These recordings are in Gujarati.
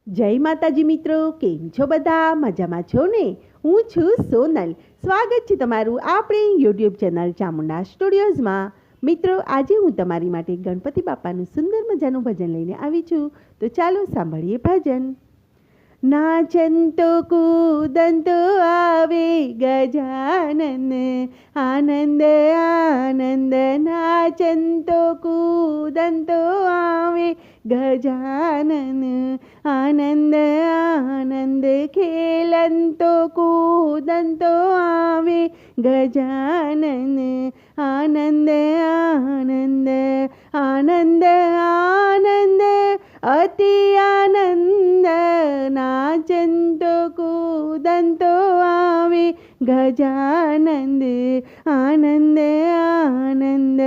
જય માતાજી મિત્રો, કેમ છો બધા? મજામાં છો ને? હું છું સોનલ. સ્વાગત છે તમારું આપણી યુટ્યુબ ચેનલ ચામુંડા સ્ટુડિયોઝમાં. મિત્રો, આજે હું તમારી માટે ગણપતિ બાપાનું સુંદર મજાનું ભજન લઈને આવી છું. તો ચાલો સાંભળીએ ભજન. નાચંતો કૂદંતો આવે ગજાનન, આનંદ આનંદ. નાચંતો કૂદંતો આવે ગજાનન, આનંદ આનંદ. ખેલંતો કૂદંતો આવે ગજાનન, આનંદ આનંદ. આનંદ આનંદ અતિ આનંદ. નાચંતો કૂદંતો આવે ગજાનંદ, આનંદ આનંદ.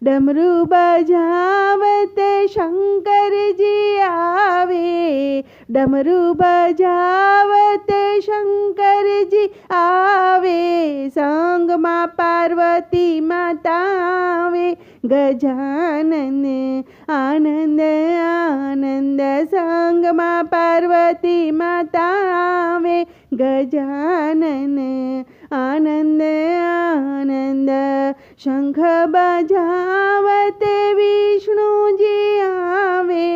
ડમરૂ બજાવતે શંકરજી આવે, ડમરૂ બજાવતે શંકરજી આવે. સંગમાં પાર્વતી માતા આવે ગજાનન, આનંદ આનંદ. સંગમાં પાર્વતી માતા આવે ગજાનન, આનંદ આનંદ. શંખ બજાવતે વિષ્ણુજી આવે,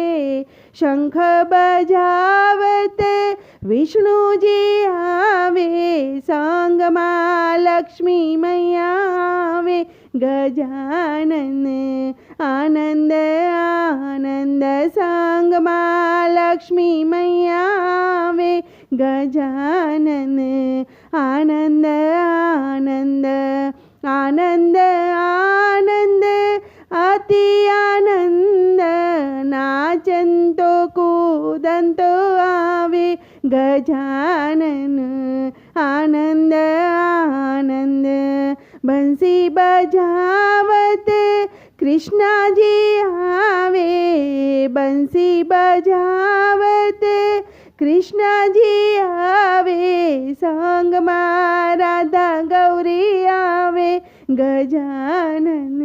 શંખ બજાવતે વિષ્ણુજી આવે. સંગમાં લક્ષ્મી મૈયા આવે ગજાનન, આનંદ આનંદ. સંગમાં લક્ષ્મી મૈયા આવે ગજાનન, આનંદ આનંદ. આનંદ આનંદ અતિ આનંદ. નાચંતો કૂદંતો આવે ગજાનન, આનંદ આનંદ. બંસી બજાવતે કૃષ્ણજી આવે, બંસી બજાવતે કૃષ્ણજી આવે. સંગમાં રાધા ગૌરી આવે ગજાનન,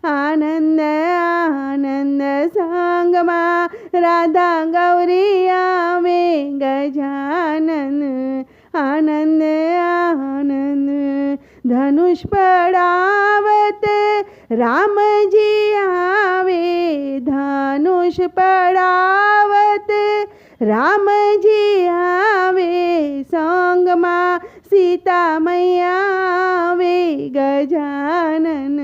આનંદ આનંદ. સંગમાં રાધા ગૌરી આવે ગજાનન, આનંદ આનંદ. ધનુષ પડાવતે રામજી આવે, ધનુષ પડાવતે રામજી આવે. સંગમાં સીતા મૈયા આવે ગજાનન,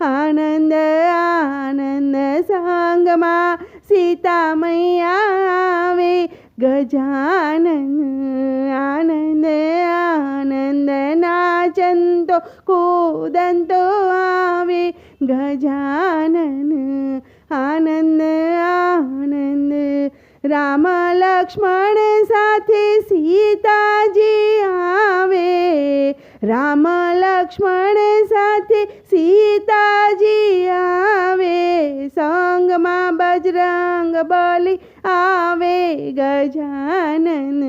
આનંદ આનંદ. સંગમાં સીતા મૈયા આવે ગજાનન, આનંદ આનંદ. નાચંતો કૂદંતો આવે ગજાનન, આનંદ આનંદ. રામ લક્ષ્મણ સાથે સીતાજી આવે, રામ લક્ષ્મણ સાથે સીતાજી આવે. સંગમાં બજરંગ બલી આવે ગજાનન,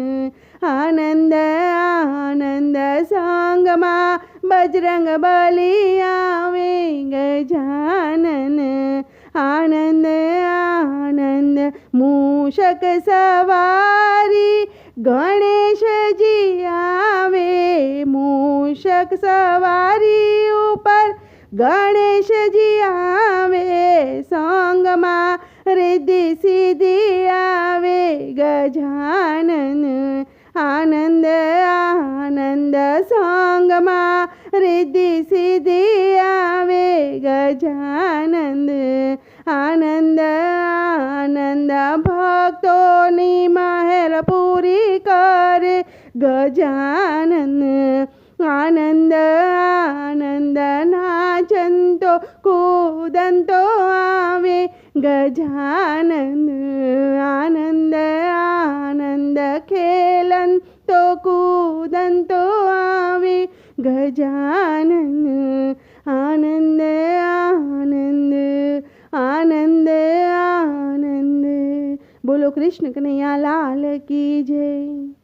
આનંદ આનંદ. સંગમાં બજરંગ બલી આવે ગજાનન, આનંદ આનંદ. મૂષક સવારી ગણેશજી આવે, મૂષક સવારી ઉપર ગણેશજી આવે. સંગમાં રિદ્ધિ સિદ્ધિ આવે ગજાનન, આનંદ આનંદ. સંગમાં રિદ્ધિ સિદ્ધિ આવે ગજાનન, આનંદ આનંદ. ભક્તોની મહેર પૂરી કરે ગજાનન, આનંદ આનંદ. નાચંતો કૂદંતો આવે ગજાનન, આનંદ આનંદ. ખેલંતો કૂદંતો આવે ગજાનન, આનંદ આનંદ. આનંદ આનંદ. બોલો કૃષ્ણ કનૈયા લાલ કી જય.